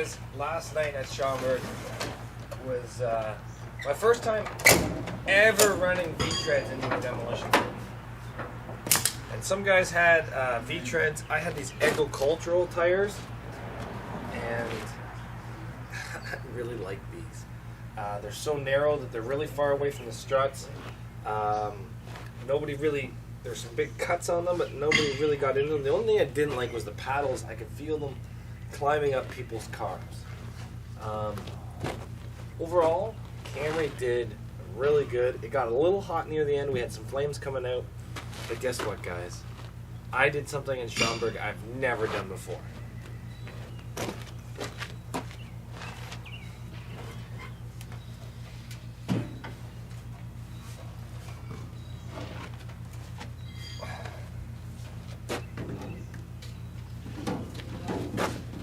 guys, last night at Schaumburg was my first time ever running V-treads into a demolition room. And some guys had V-treads. I had these agricultural tires, and I really like these. They're so narrow that they're really far away from the struts. Nobody really, there's some big cuts on them, but nobody really got into them. The only thing I didn't like was the paddles. I could feel them climbing up people's cars. Overall, Camry did really good. It got a little hot near the end. We had some flames coming out. But guess what, guys? I did something in Schaumburg I've never done before.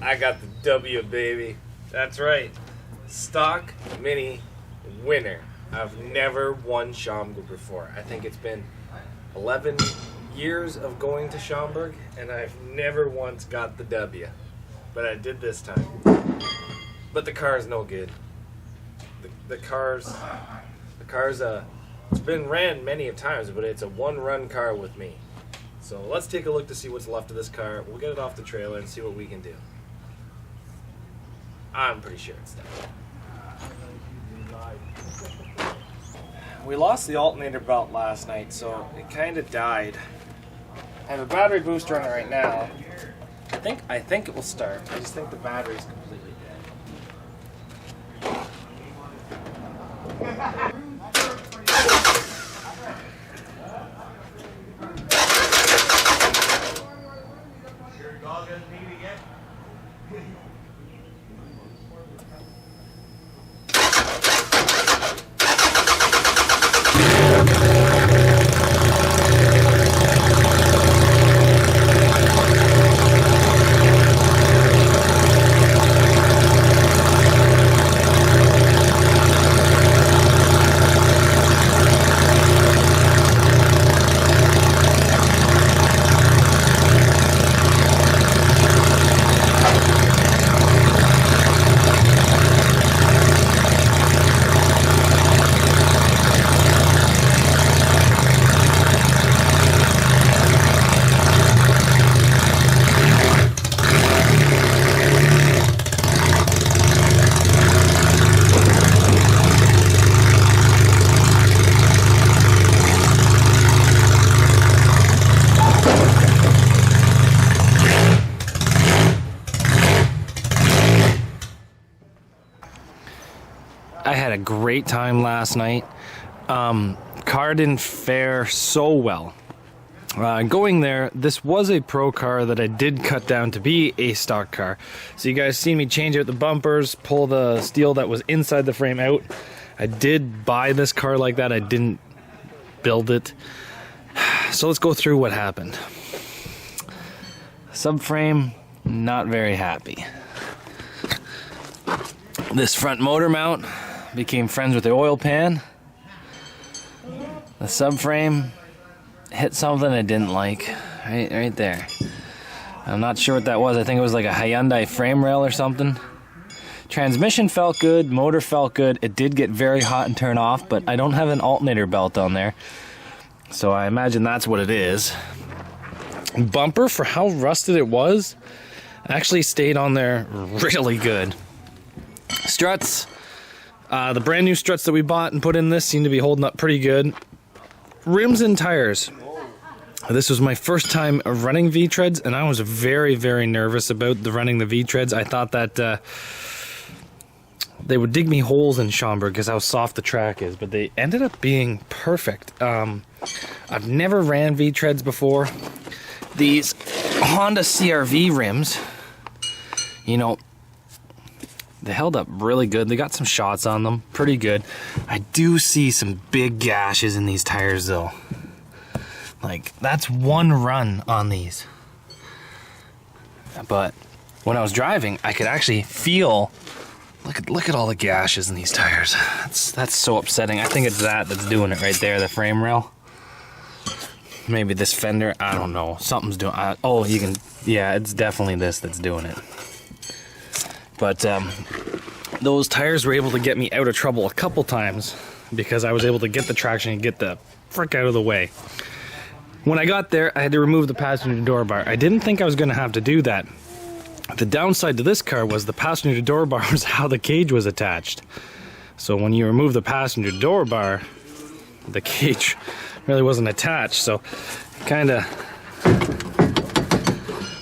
I got the W, baby. That's right. Stock Mini winner. I've never won Schaumburg before. I think it's been 11 years of going to Schaumburg, and I've never once got the W. But I did this time. But the car is no good. The car's it's been ran many times, but it's a one-run car with me. So let's take a look to see what's left of this car. We'll get it off the trailer and see what we can do. I'm pretty sure it's done. We lost the alternator belt last night, so it kind of died. I have a battery booster on it right now. I think it will start. I just think the battery's completely dead. Your dog doesn't need it yet? I had a great time last night. Car didn't fare so well. Going there, this was a pro car that I did cut down to be a stock car. So you guys see me change out the bumpers, pull the steel that was inside the frame out. I did buy this car like that. I didn't build it. So let's go through what happened. Subframe, not very happy. This front motor mount became friends with the oil pan. The subframe hit something I didn't like, right there. I'm not sure what that was. I think it was like a Hyundai frame rail or something. Transmission felt good, motor felt good. It did get very hot and turn off, but I don't have an alternator belt on there, so I imagine that's what it is. Bumper, for how rusted it was, actually stayed on there really good. Struts, the brand new struts that we bought and put in this seem to be holding up pretty good. Rims and tires. This was my first time running V-treads, and I was very, very nervous about running the V-treads. I thought that they would dig me holes in Schaumburg because how soft the track is, but they ended up being perfect. I've never ran V-treads before. These Honda CR-V rims, you know, they held up really good. They got some shots on them, pretty good. I do see some big gashes in these tires though. Like, that's one run on these. But when I was driving, I could actually feel, look at all the gashes in these tires. That's so upsetting. I think it's that's doing it right there, the frame rail. Maybe this fender, I don't know. Something's doing, oh, you can, yeah, it's definitely this that's doing it. But those tires were able to get me out of trouble a couple times because I was able to get the traction and get the frick out of the way. When I got there, I had to remove the passenger door bar. I didn't think I was going to have to do that. The downside to this car was the passenger door bar was how the cage was attached. So when you remove the passenger door bar, the cage really wasn't attached. So it kind of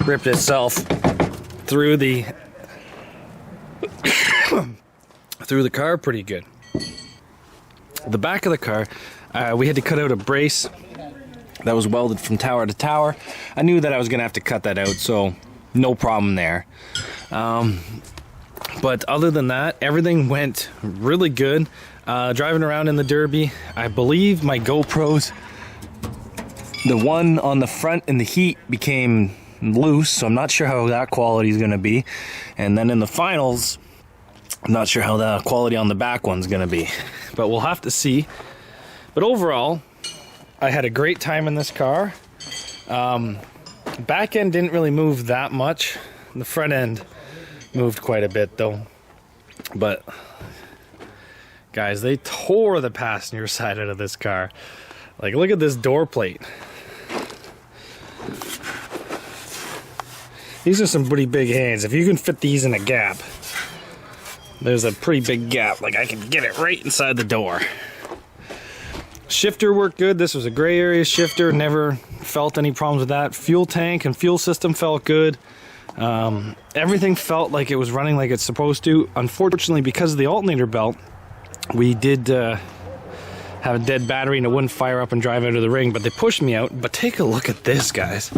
ripped itself through the through the car pretty good. The back of the car, we had to cut out a brace that was welded from tower to tower. I knew that I was going to have to cut that out, so no problem there. But other than that, everything went really good. Driving around in the Derby, I believe my GoPros, the one on the front in the heat became loose, so I'm not sure how that quality is going to be. And then in the finals, I'm not sure how the quality on the back one's going to be, but we'll have to see. But overall, I had a great time in this car. Back end didn't really move that much. The front end moved quite a bit though. But guys, they tore the passenger side out of this car. Like, look at this door plate. These are some pretty big hands. If you can fit these in a gap, there's a pretty big gap. Like, I can get it right inside the door. Shifter worked good. This was a gray area shifter. Never felt any problems with that. Fuel tank and fuel system felt good. Everything felt like it was running like it's supposed to. Unfortunately, because of the alternator belt, we did have a dead battery and it wouldn't fire up and drive out of the ring, but they pushed me out. But take a look at this, guys.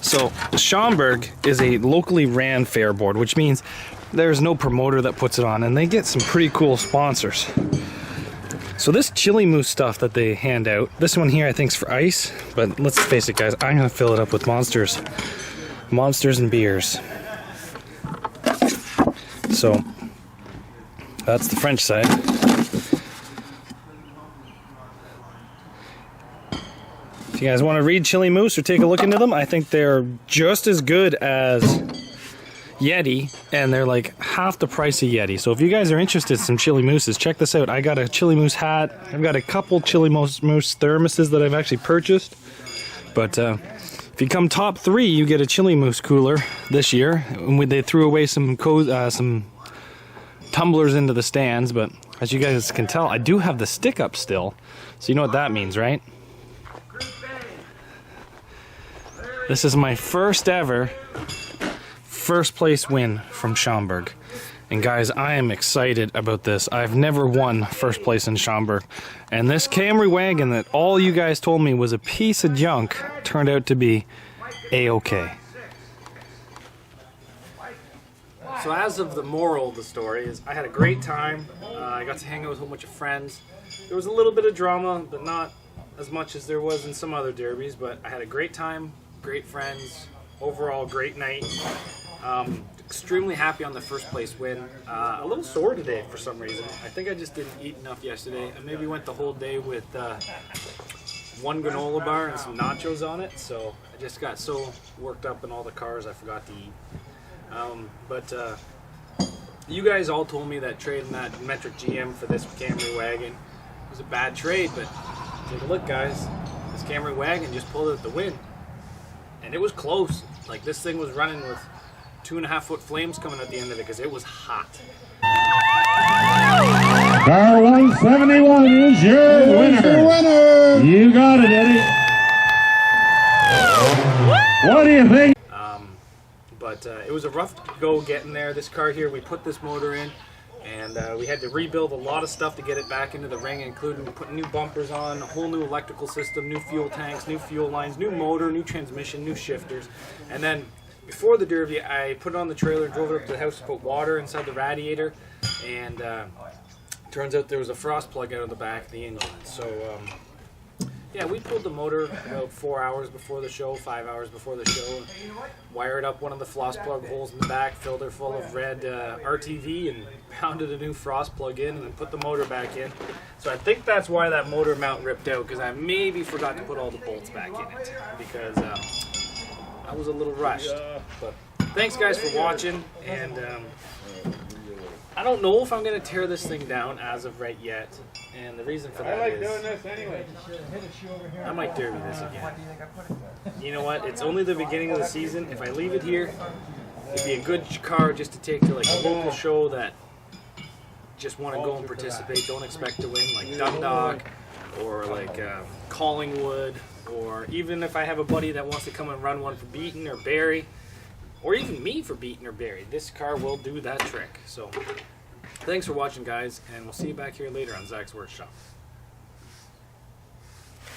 So Schaumburg is a locally ran fair board, which means there's no promoter that puts it on, and they get some pretty cool sponsors. So this chili mousse stuff that they hand out, this one here I think is for ice, but let's face it, guys, I'm gonna fill it up with monsters and beers. So that's the French side. If you guys want to read Chili Moose or take a look into them, I think they're just as good as Yeti, and they're like half the price of Yeti. So if you guys are interested in some Chili Mooses, check this out. I got a Chili Moose hat. I've got a couple Chili Moose thermoses that I've actually purchased. But if you come top 3, you get a Chili Moose cooler this year. They threw away some tumblers into the stands, but as you guys can tell, I do have the stick up still. So you know what that means, right? This is my first ever first place win from Schaumburg. And guys, I am excited about this. I've never won first place in Schaumburg. And this Camry wagon that all you guys told me was a piece of junk turned out to be A-okay. So as of the moral of the story is I had a great time. I got to hang out with a whole bunch of friends. There was a little bit of drama, but not as much as there was in some other derbies, but I had a great time, great friends, overall great night. Extremely happy on the first place win. A little sore today for some reason. I think I just didn't eat enough yesterday. I maybe went the whole day with one granola bar and some nachos on it, so I just got so worked up in all the cars I forgot to eat. But you guys all told me that trading that metric GM for this Camry wagon was a bad trade, but take a look, guys. This Camry wagon just pulled out the win. And it was close. Like, this thing was running with 2.5-foot flames coming at the end of it because it was hot. Car 171 is your winner. You got it, Eddie. What do you think? But it was a rough go getting there. This car here, we put this motor in, and we had to rebuild a lot of stuff to get it back into the ring, including putting new bumpers on, a whole new electrical system, new fuel tanks, new fuel lines, new motor, new transmission, new shifters. And then before the Derby, I put it on the trailer, drove it up to the house to put water inside the radiator, and turns out there was a frost plug out of the back of the engine. So yeah, we pulled the motor about 4 hours before the show, 5 hours before the show, wired up one of the frost plug holes in the back, filled her full of red RTV, and pounded a new frost plug in, and then put the motor back in. So I think that's why that motor mount ripped out, because I maybe forgot to put all the bolts back in it, because I was a little rushed. But thanks guys for watching, and I don't know if I'm going to tear this thing down as of right yet. And the reason for that is this anyway. I might derby this again. You know what? It's only the beginning of the season. If I leave it here, it'd be a good car just to take to like a local show that just want to go and participate, don't expect to win, like Dundalk or like Collingwood, or even if I have a buddy that wants to come and run one for Beaton or Barrie, or even me for Beaton or Barrie, this car will do that trick. So thanks for watching, guys, and we'll see you back here later on Zach's Workshop.